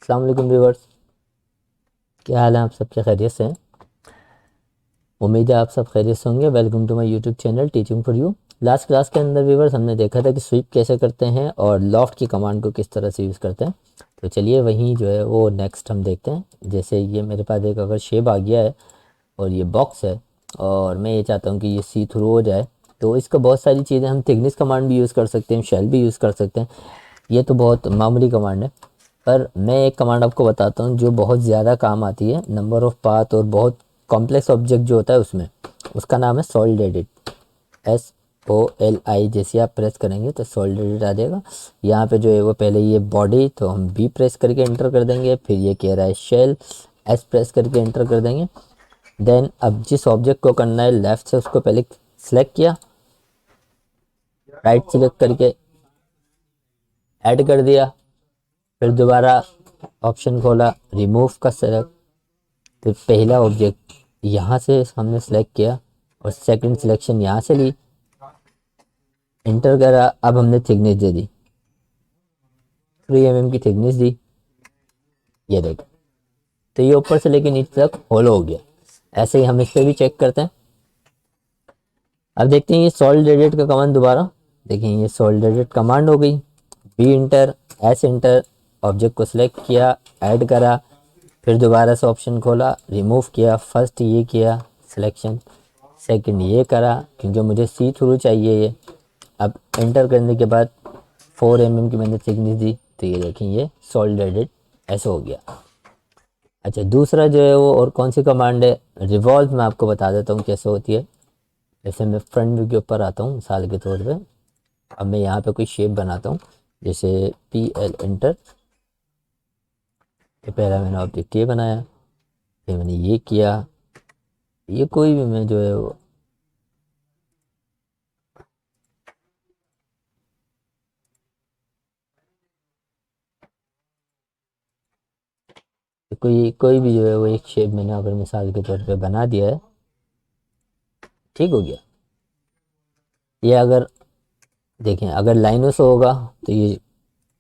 अस्सलाम वालेकुम व्यूअर्स, क्या हाल है? आप सबके खैरियत से हैं? उम्मीद है आप सब खैरियत से होंगे। Welcome to my YouTube channel teaching for you. Last class के अंदर व्यूअर्स हमने देखा था कि स्वीप कैसे करते हैं और लॉफ्ट की कमांड को किस तरह से यूज़ करते हैं। तो चलिए वहीं जो है वो नेक्स्ट हम देखते हैं। जैसे ये मेरे पास एक अगर शेप आ गया है और ये बॉक्स है और मैं ये चाहता हूँ कि ये सी थ्रू हो जाए, तो इसका बहुत सारी चीज़ें हम थिकनेस कमांड भी यूज़ कर सकते हैं, शेल भी यूज़ कर सकते हैं। ये तो बहुत मामूली कमांड है, पर मैं एक कमांड आपको बताता हूँ जो बहुत ज़्यादा काम आती है नंबर ऑफ़ पाथ और बहुत कॉम्प्लेक्स ऑब्जेक्ट जो होता है उसमें। उसका नाम है सॉलिड एडिट। SOLI जैसे आप प्रेस करेंगे तो सॉलिड एडिट आ जाएगा। यहाँ पे जो है वो पहले ये बॉडी, तो हम B प्रेस करके एंटर कर देंगे। फिर ये कह रहा है शेल, S प्रेस करके एंटर कर देंगे। देन अब जिस ऑब्जेक्ट को करना है लेफ़्ट से उसको पहले सेलेक्ट किया, राइट सेलेक्ट करके ऐड कर दिया, फिर दोबारा ऑप्शन खोला रिमूव का सेलेक्ट। फिर पहला ऑब्जेक्ट यहाँ से हमने सेलेक्ट किया और सेकंड सिलेक्शन यहाँ से ली, एंटर करा। अब हमने थिकनेस दे दी, 3 mm की थिकनेस दी। ये देखो, तो ये ऊपर से लेके नीचे तक होलो हो गया। ऐसे ही हम इस पर भी चेक करते हैं। अब देखते हैं ये सॉलिड एडिट का कमांड दोबारा। देखिए ये सॉलिड एडिट कमांड हो गई। B inter, S inter, object को सिलेक्ट किया, ऐड करा, फिर दोबारा से ऑप्शन खोला, रिमूव किया। फर्स्ट ये किया सिलेक्शन, सेकंड ये करा क्योंकि मुझे सी थ्रू चाहिए ये। अब एंटर करने के बाद 4 mm की मैंने थिकनेस दी, तो ये देखें ये सॉलिड एडिट ऐसे हो गया। अच्छा, दूसरा जो है वो और कौन सी कमांड है, रिवॉल्व। मैं आपको बता देता हूँ कैसे होती है। जैसे मैं फ्रंट व्यू के ऊपर आता हूँ मिसाल के तौर पे। अब मैं यहाँ पे कोई शेप बनाता हूँ, जैसे PL एंटर। ये पहला मैंने ऑब्जेक्ट ये बनाया, फिर मैंने ये किया। ये कोई भी मैं जो है वो कोई कोई भी जो है वो एक शेप मैंने अगर मिसाल के तौर पे बना दिया है, ठीक हो गया। ये अगर देखें अगर लाइनों से होगा तो ये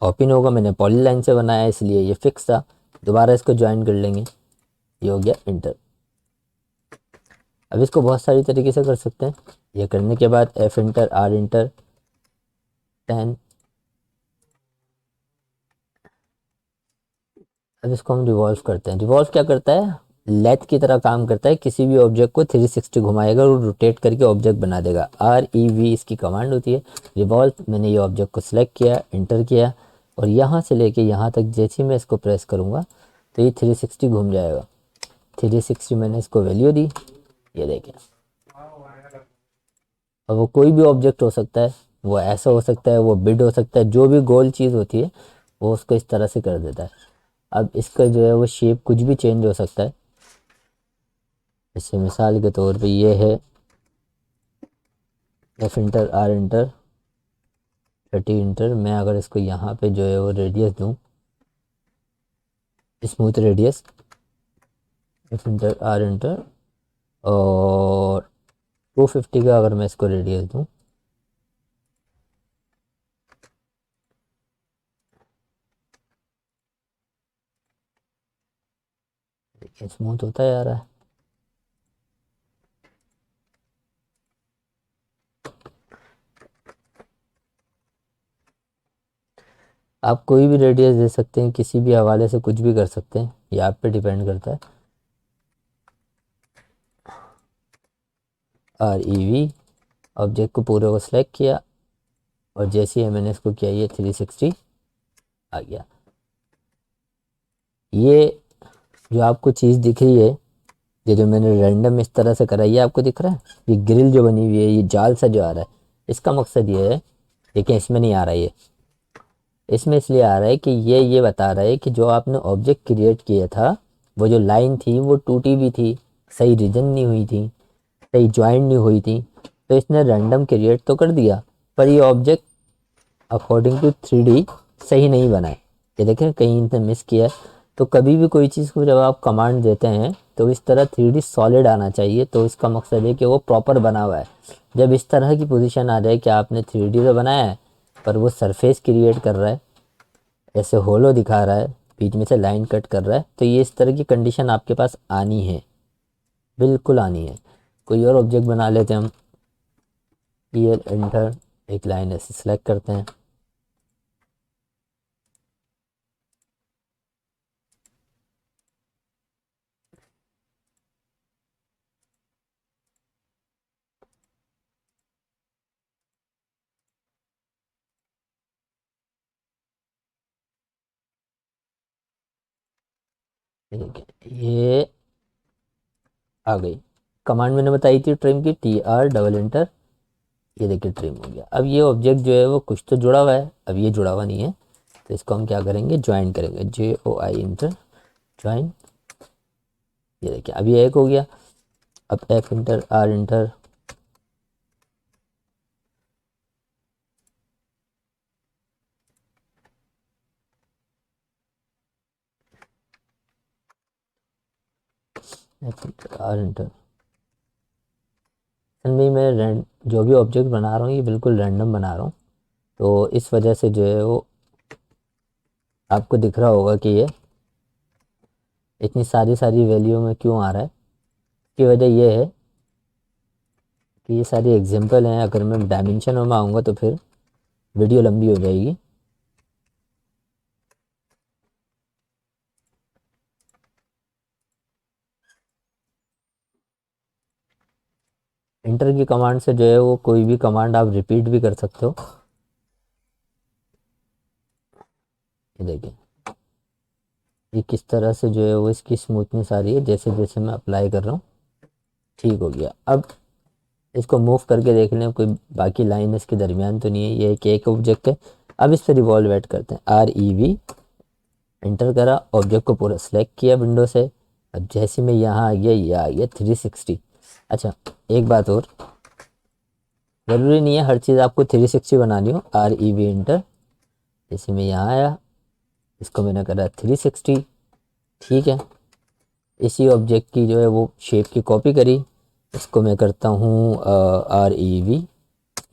ओपन होगा। मैंने पॉली लाइन से बनाया इसलिए ये फिक्स था। दोबारा इसको ज्वाइन कर लेंगे, ये हो गया इंटर। अब इसको बहुत सारी तरीके से कर सकते हैं। ये करने के बाद F इंटर, R इंटर, 10। अब इसको हम रिवॉल्व करते हैं। रिवॉल्व क्या करता है, लेथ की तरह काम करता है। किसी भी ऑब्जेक्ट को 360 घुमाएगा और रोटेट करके ऑब्जेक्ट बना देगा। REV इसकी कमांड होती है, रिवॉल्व। मैंने ये ऑब्जेक्ट को सिलेक्ट किया, एंटर किया और यहाँ से लेके यहाँ तक जैसे ही मैं इसको प्रेस करूँगा तो ये 360 घूम जाएगा। 360 मैंने इसको वैल्यू दी, ये देखें। और वो कोई भी ऑब्जेक्ट हो सकता है, वो ऐसा हो सकता है, वो बिड हो सकता है, जो भी गोल चीज़ होती है वो उसको इस तरह से कर देता है। अब इसका जो है वो शेप कुछ भी चेंज हो सकता है। जैसे मिसाल के तौर पे ये है F inter, R inter, 30 inter. मैं अगर इसको यहाँ पे जो है वो रेडियस दूँ, smooth radius, F inter, R inter और 250 का अगर मैं इसको रेडियस दूँ, देखिए स्मूथ होता जा रहा है। आप कोई भी रेडियस दे सकते हैं, किसी भी हवाले से कुछ भी कर सकते हैं, ये आप पे डिपेंड करता है। REV, ऑब्जेक्ट को पूरे को सिलेक्ट किया और जैसे ही मैंने इसको किया ये 360 आ गया। ये जो आपको चीज़ दिख रही है, ये जो मैंने रैंडम इस तरह से करा, ये आपको दिख रहा है। ये ग्रिल जो बनी हुई है, ये जाल सा जो आ रहा है, इसका मकसद ये है, देखिए इसमें नहीं आ रहा है ये, इसमें इसलिए आ रहा है कि ये बता रहा है कि जो आपने ऑब्जेक्ट क्रिएट किया था, वो जो लाइन थी वो टूटी भी थी, सही रीजन नहीं हुई थी, सही ज्वाइंट नहीं हुई थी। तो इसने रैंडम क्रिएट तो कर दिया, पर ये ऑब्जेक्ट अकॉर्डिंग टू 3D सही नहीं बना है। ये देखें कहीं इसने मिस किया है। तो कभी भी कोई चीज़ को जब आप कमांड देते हैं तो इस तरह 3D सॉलिड आना चाहिए। तो इसका मकसद है कि वो प्रॉपर बना हुआ है। जब इस तरह की पोजीशन आ जाए कि आपने 3D तो बनाया है पर वो सरफेस क्रिएट कर रहा है, ऐसे होलो दिखा रहा है, बीच में से लाइन कट कर रहा है, तो ये इस तरह की कंडीशन आपके पास आनी है, बिल्कुल आनी है। कोई और ऑब्जेक्ट बना लेते हैं हम। ईयर एंटर, एक लाइन ऐसे सेलेक्ट करते हैं। ठीक है, ये आ गई। कमांड मैंने बताई थी ट्रिम की, TR डबल इंटर, ये देखिए ट्रिम हो गया। अब ये ऑब्जेक्ट जो है वो कुछ तो जुड़ा हुआ है, अब ये जुड़ा हुआ नहीं है, तो इसको हम क्या करेंगे, ज्वाइन करेंगे, JOI इंटर ज्वाइन। ये देखिए अब ये एक हो गया। अब F inter, R inter, F inter, R inter. में मैं जो भी ऑब्जेक्ट बना रहा हूँ ये बिल्कुल रैंडम बना रहा हूँ, तो इस वजह से जो है वो आपको दिख रहा होगा कि ये इतनी सारी सारी वैल्यू में क्यों आ रहा है। इसकी वजह ये है कि ये सारी एग्जांपल हैं, अगर मैं डायमेंशन में आऊँगा तो फिर वीडियो लंबी हो जाएगी। इंटर की कमांड से जो है वो कोई भी कमांड आप रिपीट भी कर सकते हो। ये देखिए ये किस तरह से जो है वो इसकी स्मूथनेस आ रही है, जैसे जैसे मैं अप्लाई कर रहा हूँ ठीक हो गया। अब इसको मूव करके देख लें कोई बाकी लाइन इसके दरमियान तो नहीं है, ये एक ऑब्जेक्ट है। अब इस पर रिवॉल्व ऐड करते हैं, REV एंटर करा, ऑब्जेक्ट को पूरा सेलेक्ट किया विंडो से। अब जैसे मैं यहाँ आ गया, ये आ गया 360। अच्छा एक बात और, ज़रूरी नहीं है हर चीज़ आपको 360 बनानी हो। REV एंटर, जैसे मैं यहाँ आया, इसको मैंने करा 360, ठीक है। इसी ऑब्जेक्ट की जो है वो शेप की कॉपी करी, इसको मैं करता हूँ REV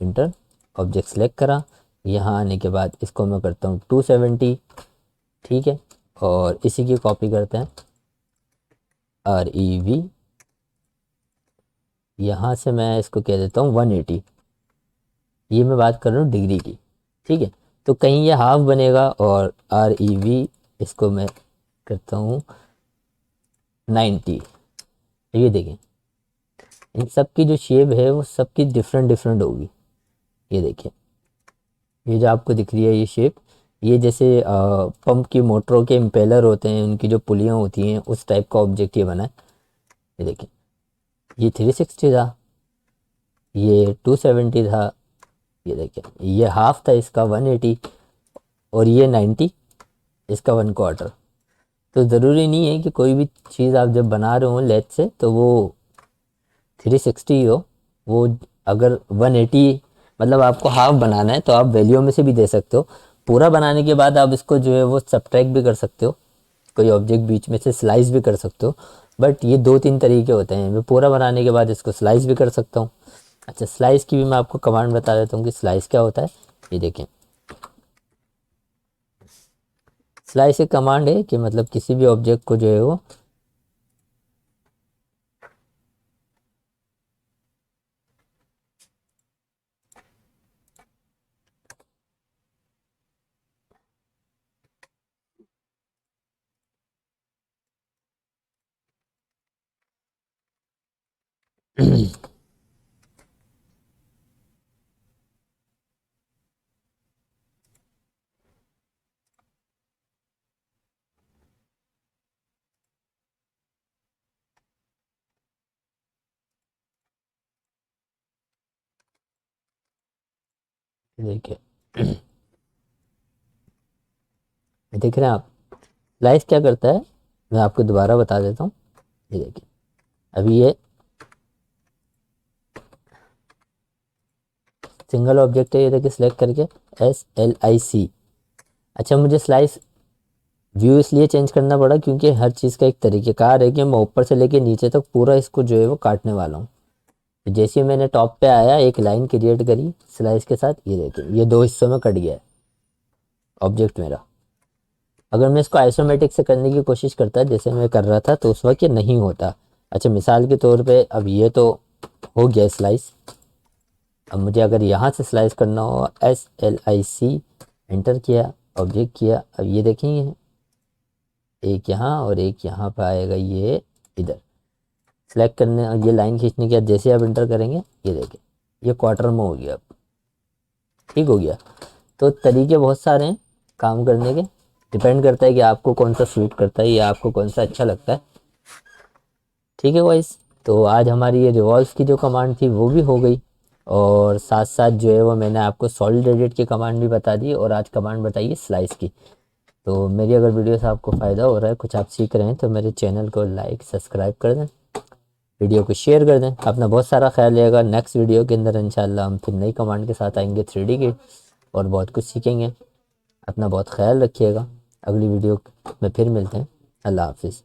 इंटर, ऑब्जेक्ट सेलेक्ट करा। यहाँ आने के बाद इसको मैं करता हूँ 270, ठीक है। और इसी की कॉपी करते हैं REV, यहाँ से मैं इसको कह देता हूँ 180। ये मैं बात कर रहा हूँ डिग्री की, ठीक है। तो कहीं ये हाफ बनेगा, और REV इसको मैं करता हूँ 90। ये देखें इन सब की जो शेप है वो सबकी डिफरेंट डिफरेंट होगी। ये देखिए ये जो आपको दिख रही है ये शेप, ये जैसे पंप की मोटरों के इम्पेलर होते हैं, उनकी जो पुलियाँ होती हैं, उस टाइप का ऑब्जेक्ट ये बना है। ये देखिए ये 360 था, ये 270 था, ये देखिए ये हाफ था इसका 180, और ये 90 इसका 1/4। तो ज़रूरी नहीं है कि कोई भी चीज़ आप जब बना रहे हो लेथ से तो वो 360 हो। वो अगर 180 मतलब आपको हाफ बनाना है तो आप वैल्यू में से भी दे सकते हो। पूरा बनाने के बाद आप इसको जो है वो सब्ट्रैक्ट भी कर सकते हो, कोई ऑब्जेक्ट बीच में से स्लाइस भी कर सकते हो। बट ये 2-3 तरीके होते हैं, मैं पूरा बनाने के बाद इसको स्लाइस भी कर सकता हूँ। अच्छा स्लाइस की भी मैं आपको कमांड बता देता हूँ कि स्लाइस क्या होता है। ये देखें स्लाइस एक कमांड है कि मतलब किसी भी ऑब्जेक्ट को जो है वो देखिए देख रहे हैं आप स्लाइस क्या करता है, मैं आपको दोबारा बता देता हूँ। ये देखिए अभी ये सिंगल ऑब्जेक्ट है, ये देखिए सिलेक्ट करके SLIC। अच्छा मुझे स्लाइस व्यू इसलिए चेंज करना पड़ा क्योंकि हर चीज़ का एक तरीक़ेकार है कि मैं ऊपर से लेके नीचे तक पूरा इसको जो है वो काटने वाला हूँ। तो जैसे ही मैंने टॉप पे आया एक लाइन क्रिएट करी स्लाइस के साथ, ये देखिए ये 2 हिस्सों में कट गया है ऑब्जेक्ट मेरा। अगर मैं इसको आइसोमेटिक से करने की कोशिश करता जैसे मैं कर रहा था तो उस वक्त ये नहीं होता। अच्छा मिसाल के तौर पे अब ये तो हो गया स्लाइस। अब मुझे अगर यहाँ से स्लाइस करना हो SLIC एंटर किया, ऑब्जेक्ट किया, अब ये देखेंगे एक यहाँ और एक यहाँ पे आएगा, ये इधर सेलेक्ट करने और ये लाइन खींचने के बाद जैसे आप एंटर करेंगे ये देखें ये क्वार्टर में हो गया। अब ठीक हो गया। तो तरीके बहुत सारे हैं काम करने के, डिपेंड करता है कि आपको कौन सा सूट करता है या आपको कौन सा अच्छा लगता है। ठीक है वाइस, तो आज हमारी ये रिवॉल्व की जो कमांड थी वो भी हो गई, और साथ साथ जो है वो मैंने आपको सॉलिड एडिट की कमांड भी बता दी, और आज कमांड बताइए स्लाइस की। तो मेरी अगर वीडियो से आपको फ़ायदा हो रहा है, कुछ आप सीख रहे हैं, तो मेरे चैनल को लाइक सब्सक्राइब कर दें, वीडियो को शेयर कर दें। अपना बहुत सारा ख्याल रहेगा। नेक्स्ट वीडियो के अंदर इंशाल्लाह हम फिर नई कमांड के साथ आएंगे 3D की, और बहुत कुछ सीखेंगे। अपना बहुत ख्याल रखिएगा। अगली वीडियो में फिर मिलते हैं। अल्लाह हाफिज़।